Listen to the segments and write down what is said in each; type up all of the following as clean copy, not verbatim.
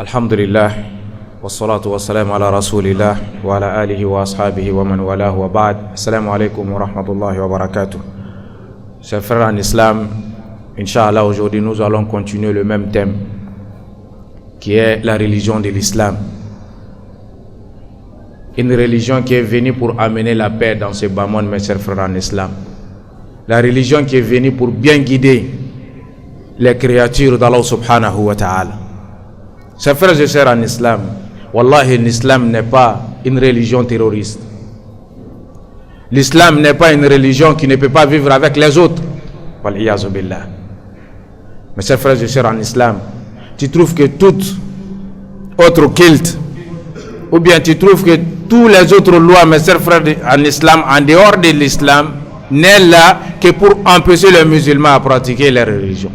Alhamdulillah, wassalatu wassalamu ala rasulillah wa ala alihi wa ashabihi wa man walahu wa ba'd. Assalamu alaikum wa rahmatullahi wa barakatuh. Chers frères en islam, Inch'Allah, aujourd'hui nous allons continuer le même thème qui est la religion de l'islam. Une religion qui est venue pour amener la paix dans ce bas monde, mes chers frères en islam. La religion qui est venue pour bien guider les créatures d'Allah subhanahu wa ta'ala. Chers frères et sœurs en islam, wallahi, l'islam n'est pas une religion terroriste. L'islam n'est pas une religion qui ne peut pas vivre avec les autres. Wal-iyazu billah. Mes chers frères et sœurs en islam, tu trouves que toute autre culte, ou bien tu trouves que toutes les autres lois, mes chers frères en islam, en dehors de l'islam, n'est là que pour empêcher les musulmans à pratiquer leur religion,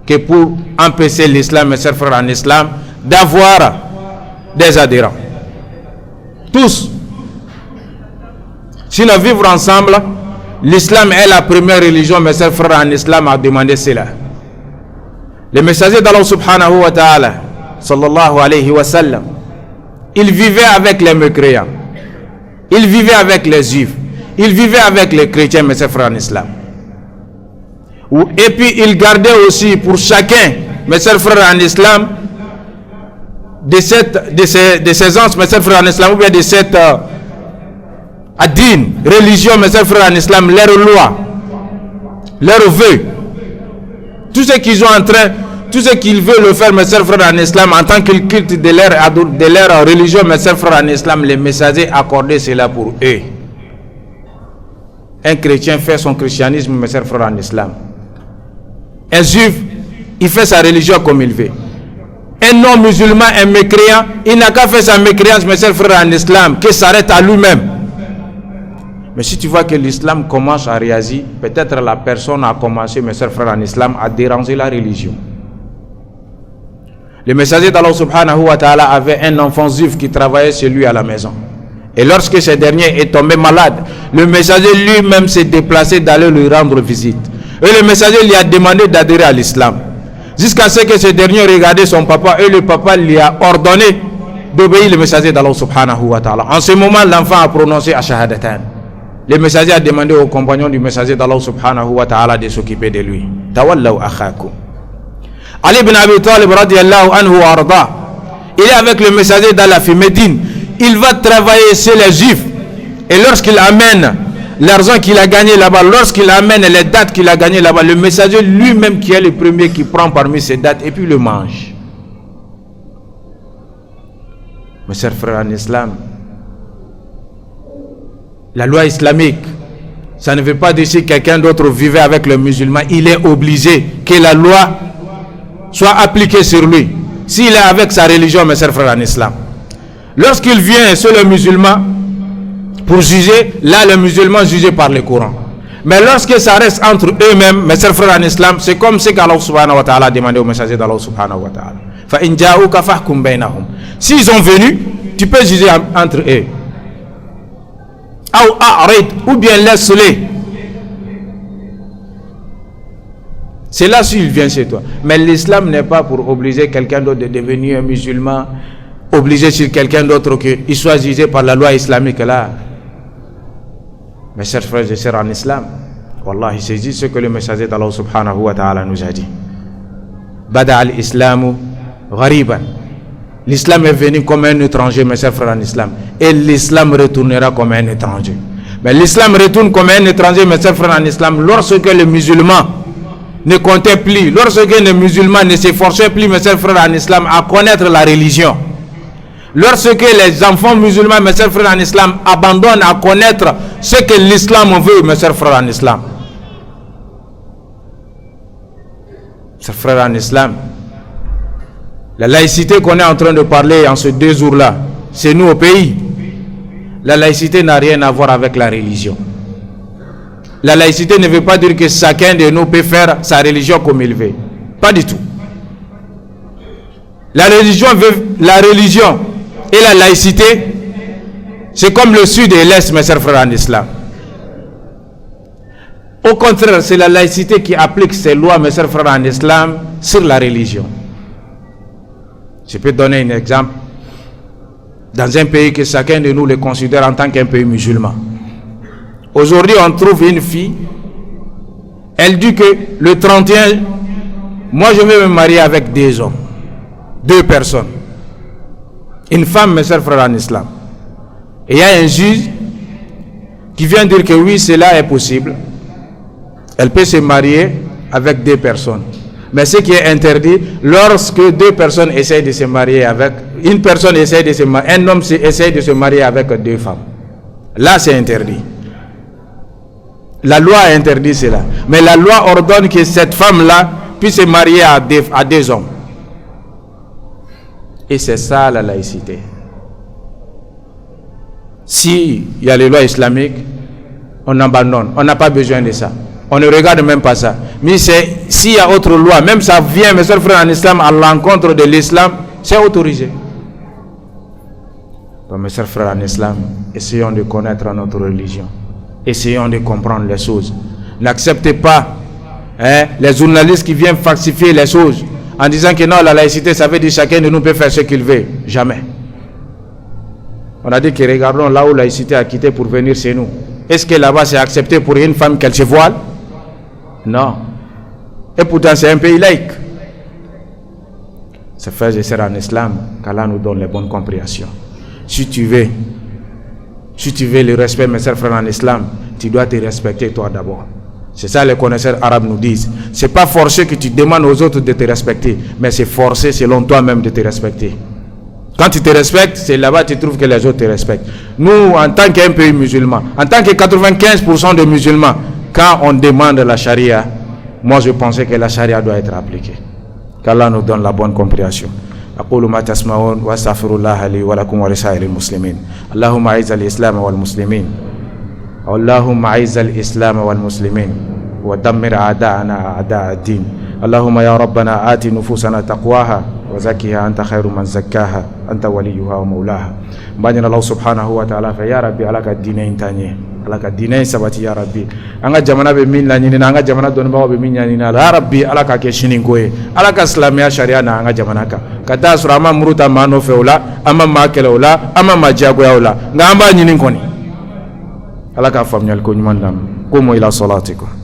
que pour empêcher l'islam, mes chers frères en islam, d'avoir des adhérents. Tous. Sinon, vivre ensemble, l'islam est la première religion, mes chers frères en islam, à demander cela. Le messager d'Allah subhanahu wa ta'ala, sallallahu alayhi wa sallam, il vivait avec les mécréants, il vivait avec les juifs, il vivait avec les chrétiens, mes chers frères en islam. Et puis il gardait aussi pour chacun, mes chers frères en islam, de ces ans, mes chers frères en islam, ou bien de cette adine, religion, mes chers frères en islam, leurs lois, leurs vœux, tout ce qu'ils ont en train, tout ce qu'ils veulent le faire, mes chers frères en islam, en tant qu'ils cultent de leur religion, mes chers frères en islam, les messagers accordaient cela pour eux. Un chrétien fait son christianisme, mes chers frères en islam. Un juif, il fait sa religion comme il veut. Un non-musulman, un mécréant, il n'a qu'à faire sa mécréance, mes chers frères en islam, qu'il s'arrête à lui-même. Mais si tu vois que l'islam commence à réagir, peut-être la personne a commencé, mes chers frères en islam, à déranger la religion. Le messager d'Allah subhanahu wa ta'ala avait un enfant juif qui travaillait chez lui à la maison. Et lorsque ce dernier est tombé malade, le messager lui-même s'est déplacé d'aller lui rendre visite. Et le messager lui a demandé d'adhérer à l'islam. Jusqu'à ce que ce dernier regardait son papa et le papa lui a ordonné d'obéir le messager d'Allah subhanahu wa ta'ala. En ce moment, l'enfant a prononcé Ashahadatan. Le messager a demandé aux compagnons du messager d'Allah subhanahu wa ta'ala de s'occuper de lui. Tawallaw akhakum. Ali ibn Abi Talib radiyallahu anhu wa arda, il est avec le messager d'Allah fi Médine. Il va travailler chez les juifs. Et lorsqu'il amène l'argent qu'il a gagné là-bas, lorsqu'il amène les dates qu'il a gagnées là-bas, le messager lui-même qui est le premier qui prend parmi ces dates et puis le mange. Mes chers frères en islam, la loi islamique, ça ne veut pas dire que quelqu'un d'autre vivait avec le musulman, il est obligé que la loi soit appliquée sur lui. S'il est avec sa religion, mes chers frères en islam. Lorsqu'il vient sur le musulman pour juger, là le musulman jugé par le Coran. Mais lorsque ça reste entre eux-mêmes, mes chers frères en islam, c'est comme ce qu'Allah subhanahu wa ta'ala a demandé au messager d'Allah subhanahu wa ta'ala. Fa in ja'uka fahkum bainahum. S'ils ont venu, tu peux juger entre eux. Ou bien laisse-les. C'est là s'il vient chez toi. Mais l'islam n'est pas pour obliger quelqu'un d'autre de devenir un musulman, obliger sur quelqu'un d'autre qu'il soit jugé par la loi islamique là. Mes chers frères et sœurs en islam, wallahi, c'est juste ce que le messager d'Allah subhanahu wa ta'ala nous a dit. Bada al-islamu ghariban. L'islam est venu comme un étranger, mes chers frères en islam. Et l'islam retournera comme un étranger. Mais l'islam retourne comme un étranger, mes chers frères en islam, lorsque les musulmans ne comptaient plus, lorsque les musulmans ne s'efforçaient plus, mes chers frères en islam, à connaître la religion. Lorsque les enfants musulmans, mes chers frères en islam, abandonnent à connaître ce que l'islam veut, mes chers frères en islam. Chers frères en islam, la laïcité qu'on est en train de parler en ces 2 jours-là, c'est nous au pays. La laïcité n'a rien à voir avec la religion. La laïcité ne veut pas dire que chacun de nous peut faire sa religion comme il veut. Pas du tout. La religion et la laïcité, c'est comme le sud et l'est, mes chers frères en islam. Au contraire, c'est la laïcité qui applique ses lois, mes chers frères en islam, sur la religion. Je peux donner un exemple. Dans un pays que chacun de nous le considère en tant qu'un pays musulman. Aujourd'hui, on trouve une fille, elle dit que le 31, moi je vais me marier avec 2 hommes, 2 personnes. Une femme, mes chers frères en islam. Et il y a un juge qui vient dire que oui, cela est possible. Elle peut se marier avec 2 personnes. Mais ce qui est interdit, lorsque 2 personnes essayent de se marier avec, une personne essaie de se marier, un homme essaie de se marier avec 2 femmes. Là, c'est interdit. La loi interdit cela. Mais la loi ordonne que cette femme-là puisse se marier à 2 hommes. Et c'est ça la laïcité. Si il y a les lois islamiques, on abandonne. On n'a pas besoin de ça. On ne regarde même pas ça. Mais s'il y a autre loi, même ça vient, mes chers frères en islam, à l'encontre de l'islam, c'est autorisé. Donc mes chers frères en islam, essayons de connaître notre religion. Essayons de comprendre les choses. N'acceptez pas les journalistes qui viennent falsifier les choses en disant que non, la laïcité, ça veut dire chacun de nous peut faire ce qu'il veut. Jamais. On a dit que regardons là où la laïcité a quitté pour venir chez nous. Est-ce que là-bas c'est accepté pour une femme qu'elle se voile? Non. Et pourtant c'est un pays laïque. C'est frères et sœurs en islam qu'Allah nous donne les bonnes compréhensions. Si tu veux le respect, mes chers frères en islam, tu dois te respecter toi d'abord. C'est ça les connaisseurs arabes nous disent. C'est pas forcé que tu demandes aux autres de te respecter, mais c'est forcé selon toi-même de te respecter. Quand tu te respectes, c'est là-bas que tu trouves que les autres te respectent. Nous, en tant qu'un pays musulman, en tant que 95% de musulmans, quand on demande la charia, moi je pensais que la charia doit être appliquée. Qu'Allah nous donne la bonne compréhension. أقول ما تسمعون وأستغفر الله لي ولكم ولسائر المسلمين. اللهم أعز الإسلام والمسلمين. اللهم أعز الإسلام والمسلمين ودمر أعداءنا أعداء الدين. اللهم يا ربنا آت نفوسنا تقواها وزكها أنت خير من زكاها أنت وليها ومولاها. بني الله سبحانه وتعالى فيا ربي على الدينين تاني على الدينين سبتي يا ربي. أنا جمانا بمين لانينا أنا جمانا دون ما بمين لانينا يا ربي على كيشين كوي على كإسلامية شريعة أنا جمانا كدا سرما مروتا ما نوفولا أما ما كلولا أما ما جاكولا نعم بني نكوني على كفامي الكوني من دم قوموا إلى صلاتكم.